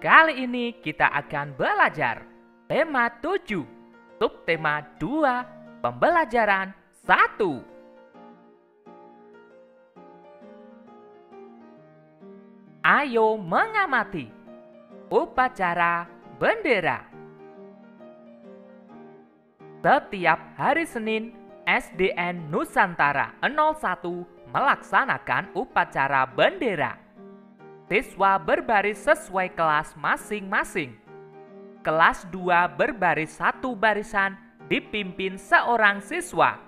Kali ini kita akan belajar tema 7, subtema 2, pembelajaran 1. Ayo mengamati upacara bendera. Setiap hari Senin, SDN Nusantara 01 melaksanakan upacara bendera. Siswa berbaris sesuai kelas masing-masing. Kelas 2 berbaris satu barisan dipimpin seorang siswa.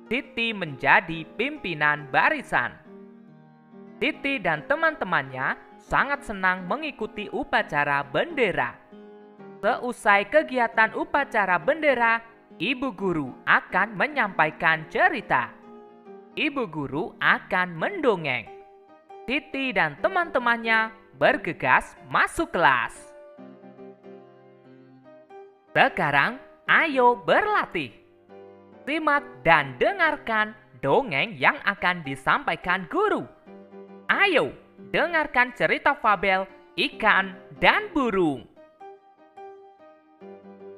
Titi menjadi pimpinan barisan. Titi dan teman-temannya sangat senang mengikuti upacara bendera. Seusai kegiatan upacara bendera, ibu guru akan menyampaikan cerita. Ibu guru akan mendongeng. Titi dan teman-temannya bergegas masuk kelas. Sekarang, ayo berlatih. Simak dan dengarkan dongeng yang akan disampaikan guru. Ayo, dengarkan cerita fabel Ikan dan Burung.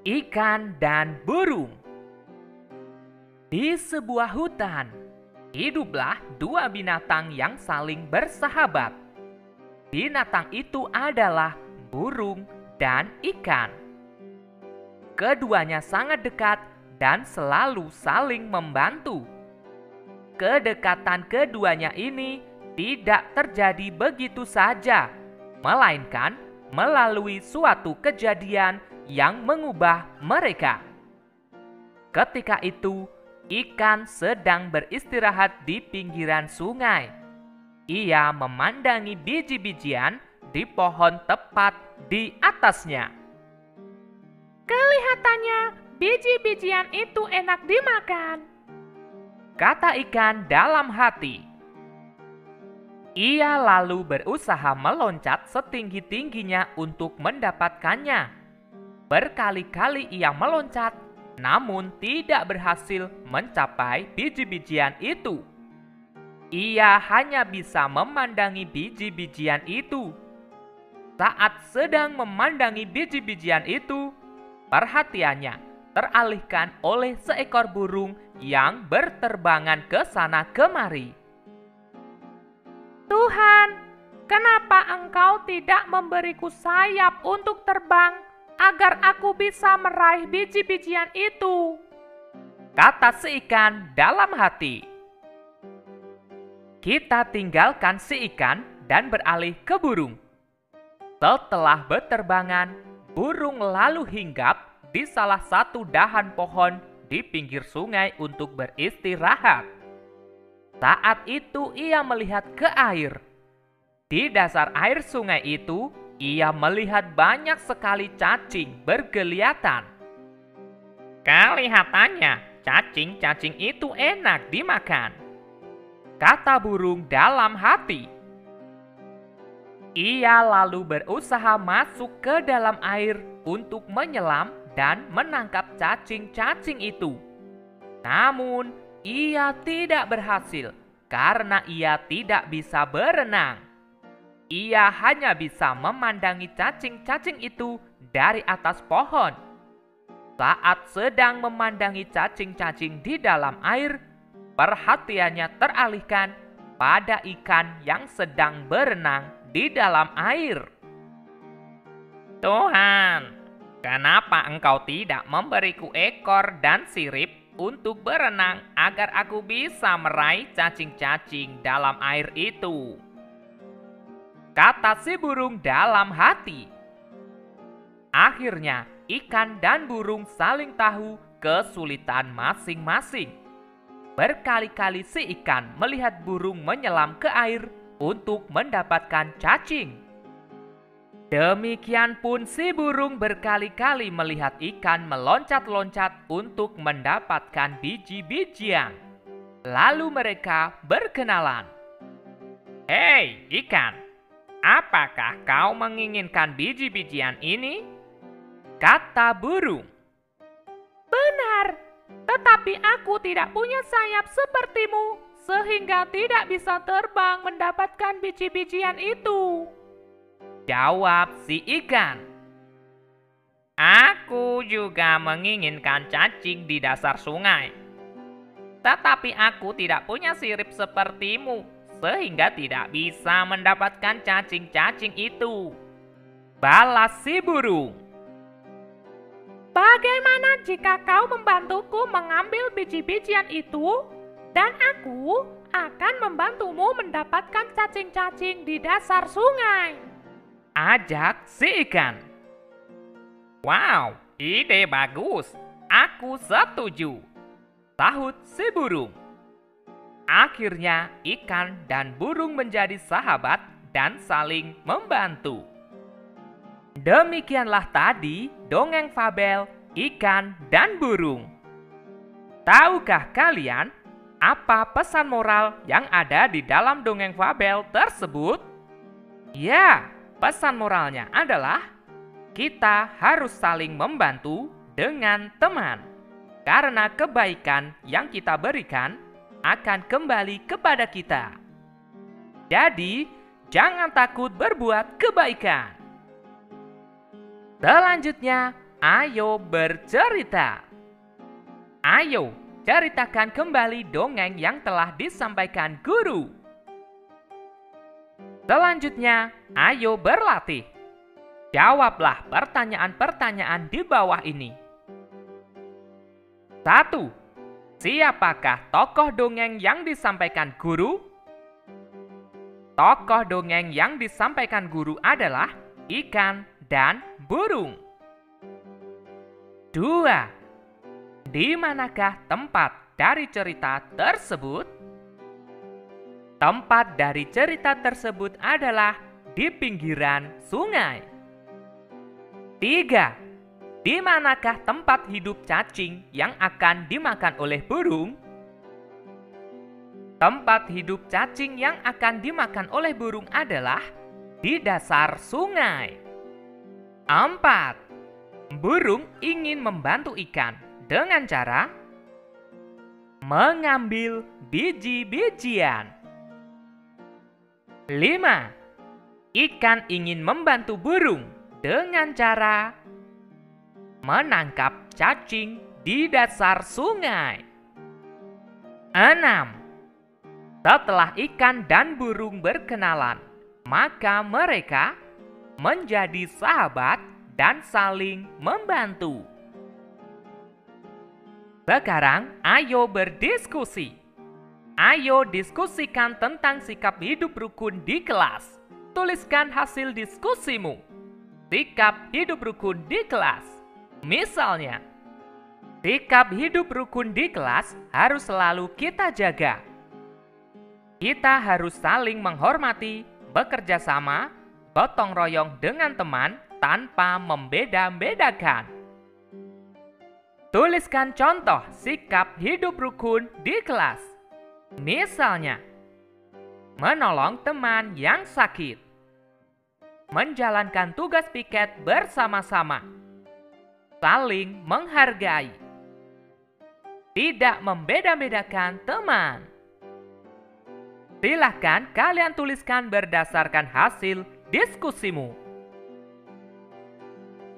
Ikan dan Burung. Di sebuah hutan, hiduplah dua binatang yang saling bersahabat. Binatang itu adalah burung dan ikan. Keduanya sangat dekat dan selalu saling membantu. Kedekatan keduanya ini tidak terjadi begitu saja, melainkan melalui suatu kejadian yang mengubah mereka. Ketika itu, ikan sedang beristirahat di pinggiran sungai. Ia memandangi biji-bijian di pohon tepat di atasnya. Kelihatannya biji-bijian itu enak dimakan, kata ikan dalam hati. Ia lalu berusaha meloncat setinggi-tingginya untuk mendapatkannya. Berkali-kali ia meloncat, namun tidak berhasil mencapai biji-bijian itu. Ia hanya bisa memandangi biji-bijian itu. Saat sedang memandangi biji-bijian itu, perhatiannya teralihkan oleh seekor burung yang berterbangan ke sana kemari. Tuhan, kenapa Engkau tidak memberiku sayap untuk terbang agar aku bisa meraih biji-bijian itu? Kata si ikan dalam hati. Kita tinggalkan si ikan dan beralih ke burung. Setelah berterbangan, burung lalu hinggap di salah satu dahan pohon di pinggir sungai untuk beristirahat. Saat itu ia melihat ke air. Di dasar air sungai itu, ia melihat banyak sekali cacing bergeliatan. Kelihatannya cacing-cacing itu enak dimakan, kata burung dalam hati. Ia lalu berusaha masuk ke dalam air untuk menyelam dan menangkap cacing-cacing itu. Namun, ia tidak berhasil karena ia tidak bisa berenang. Ia hanya bisa memandangi cacing-cacing itu dari atas pohon. Saat sedang memandangi cacing-cacing di dalam air, perhatiannya teralihkan pada ikan yang sedang berenang di dalam air. Tuhan, kenapa Engkau tidak memberiku ekor dan sirip untuk berenang agar aku bisa meraih cacing-cacing dalam air itu? Kata si burung dalam hati. Akhirnya, ikan dan burung saling tahu kesulitan masing-masing. Berkali-kali si ikan melihat burung menyelam ke air untuk mendapatkan cacing. Demikian pun si burung berkali-kali melihat ikan meloncat-loncat untuk mendapatkan biji-bijian. Lalu mereka berkenalan. Hei ikan, apakah kau menginginkan biji-bijian ini? Kata burung. Benar, tetapi aku tidak punya sayap sepertimu, sehingga tidak bisa terbang mendapatkan biji-bijian itu. Jawab si ikan. Aku juga menginginkan cacing di dasar sungai. Tetapi aku tidak punya sirip sepertimu, sehingga tidak bisa mendapatkan cacing-cacing itu. Balas si burung. Bagaimana jika kau membantuku mengambil biji-bijian itu, dan aku akan membantumu mendapatkan cacing-cacing di dasar sungai? Ajak si ikan. Wow, ide bagus. Aku setuju. Sahut si burung. Akhirnya ikan dan burung menjadi sahabat dan saling membantu. Demikianlah tadi dongeng fabel ikan dan burung. Tahukah kalian apa pesan moral yang ada di dalam dongeng fabel tersebut? Ya, pesan moralnya adalah kita harus saling membantu dengan teman. Karena kebaikan yang kita berikan akan kembali kepada kita. Jadi, jangan takut berbuat kebaikan. Selanjutnya, ayo bercerita. Ayo, ceritakan kembali dongeng yang telah disampaikan guru. Selanjutnya, ayo berlatih. Jawablah pertanyaan-pertanyaan di bawah ini. 1. Siapakah tokoh dongeng yang disampaikan guru? Tokoh dongeng yang disampaikan guru adalah ikan dan burung. 2. Di manakah tempat dari cerita tersebut? Tempat dari cerita tersebut adalah di pinggiran sungai. 3. Di manakah tempat hidup cacing yang akan dimakan oleh burung? Tempat hidup cacing yang akan dimakan oleh burung adalah di dasar sungai. 4. Burung ingin membantu ikan dengan cara mengambil biji-bijian. 5. Ikan ingin membantu burung dengan cara menangkap cacing di dasar sungai. 6. Setelah ikan dan burung berkenalan, maka mereka menjadi sahabat dan saling membantu. Sekarang, ayo berdiskusi. Ayo diskusikan tentang sikap hidup rukun di kelas. Tuliskan hasil diskusimu. Sikap hidup rukun di kelas. Misalnya, sikap hidup rukun di kelas harus selalu kita jaga. Kita harus saling menghormati, bekerja sama, gotong royong dengan teman tanpa membeda-bedakan. Tuliskan contoh sikap hidup rukun di kelas. Misalnya, menolong teman yang sakit, menjalankan tugas piket bersama-sama, saling menghargai, tidak membeda-bedakan teman. Silahkan kalian tuliskan berdasarkan hasil diskusimu.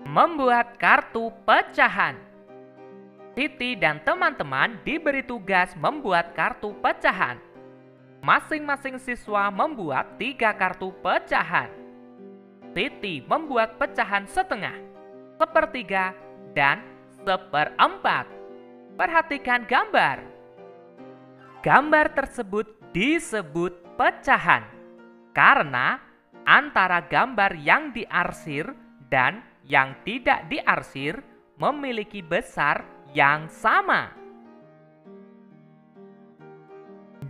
Membuat kartu pecahan. Siti dan teman-teman diberi tugas membuat kartu pecahan. Masing-masing siswa membuat 3 kartu pecahan. Siti membuat pecahan setengah, sepertiga, dan seperempat. Perhatikan gambar. Gambar tersebut disebut pecahan karena antara gambar yang diarsir dan yang tidak diarsir memiliki besar yang sama.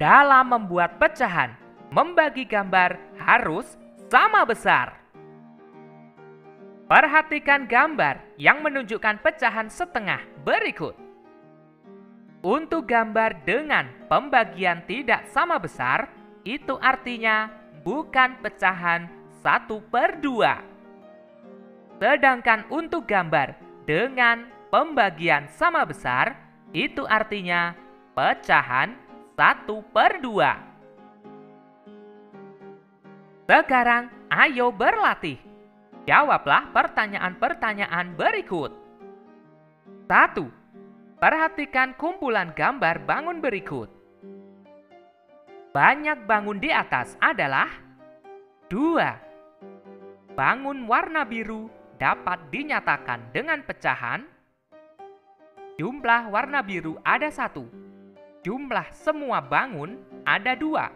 Dalam membuat pecahan, membagi gambar harus sama besar. Perhatikan gambar yang menunjukkan pecahan setengah berikut. Untuk gambar dengan pembagian tidak sama besar, itu artinya bukan pecahan 1/2. Sedangkan untuk gambar dengan pembagian sama besar, itu artinya pecahan 1/2. Sekarang ayo berlatih. Jawablah pertanyaan-pertanyaan berikut. 1. Perhatikan kumpulan gambar bangun berikut. Banyak bangun di atas adalah 2. Bangun warna biru dapat dinyatakan dengan pecahan. Jumlah warna biru ada 1. Jumlah semua bangun ada 2.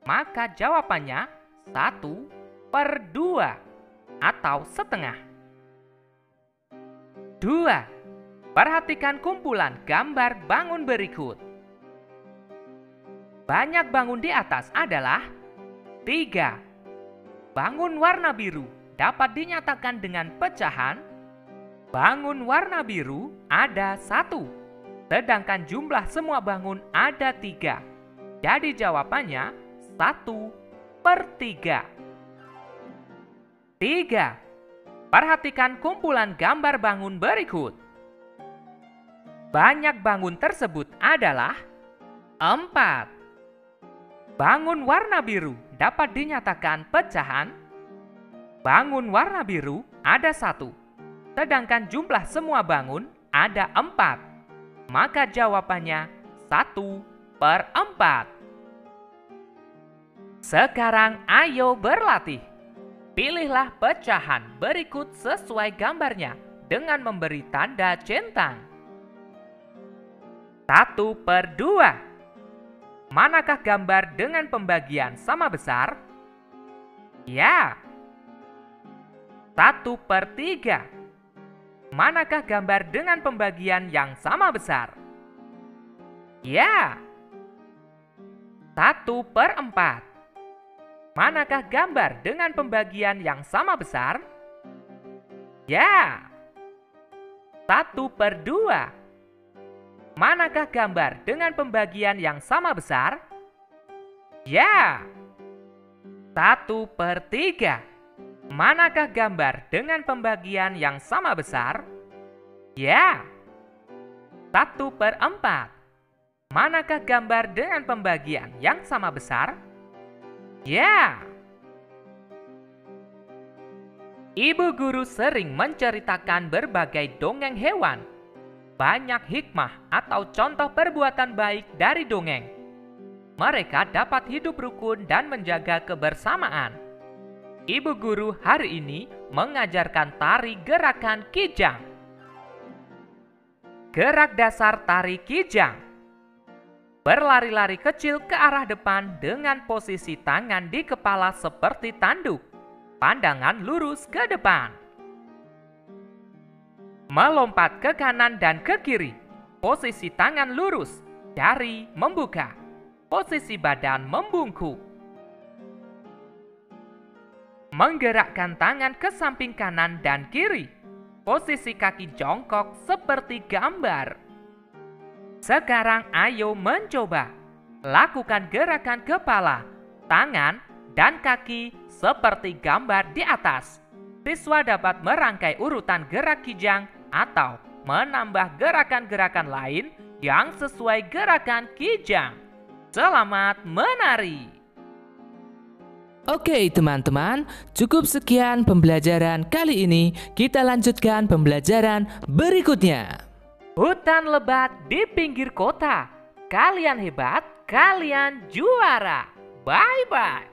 Maka jawabannya 1/2 atau setengah. 2. Perhatikan kumpulan gambar bangun berikut. Banyak bangun di atas adalah 3. Bangun warna biru dapat dinyatakan dengan pecahan. Bangun warna biru ada 1, sedangkan jumlah semua bangun ada 3. Jadi jawabannya 1/3. 3. Perhatikan kumpulan gambar bangun berikut. Banyak bangun tersebut adalah 4. Bangun warna biru dapat dinyatakan pecahan. Bangun warna biru ada 1, sedangkan jumlah semua bangun ada 4. Maka jawabannya 1/4. Sekarang ayo berlatih. Pilihlah pecahan berikut sesuai gambarnya dengan memberi tanda centang. 1/2. Manakah gambar dengan pembagian sama besar? Ya. 1/3. Manakah gambar dengan pembagian yang sama besar? Ya. 1/4. Manakah gambar dengan pembagian yang sama besar? Ya. 1/2. Manakah gambar dengan pembagian yang sama besar? Ya. 1/3. Manakah gambar dengan pembagian yang sama besar? Ya. 1/4. Manakah gambar dengan pembagian yang sama besar? Ya. Ibu guru sering menceritakan berbagai dongeng hewan. Banyak hikmah atau contoh perbuatan baik dari dongeng. Mereka dapat hidup rukun dan menjaga kebersamaan. Ibu guru hari ini mengajarkan tari gerakan kijang. Gerak dasar tari kijang. Berlari-lari kecil ke arah depan dengan posisi tangan di kepala seperti tanduk. Pandangan lurus ke depan. Melompat ke kanan dan ke kiri. Posisi tangan lurus, jari membuka. Posisi badan membungkuk. Menggerakkan tangan ke samping kanan dan kiri. Posisi kaki jongkok seperti gambar. Sekarang ayo mencoba. Lakukan gerakan kepala, tangan, dan kaki seperti gambar di atas. Siswa dapat merangkai urutan gerak kijang atau menambah gerakan-gerakan lain yang sesuai gerakan kijang. Selamat menari! Oke teman-teman, cukup sekian pembelajaran kali ini. Kita lanjutkan pembelajaran berikutnya. Hutan lebat di pinggir kota. Kalian hebat, kalian juara. Bye-bye.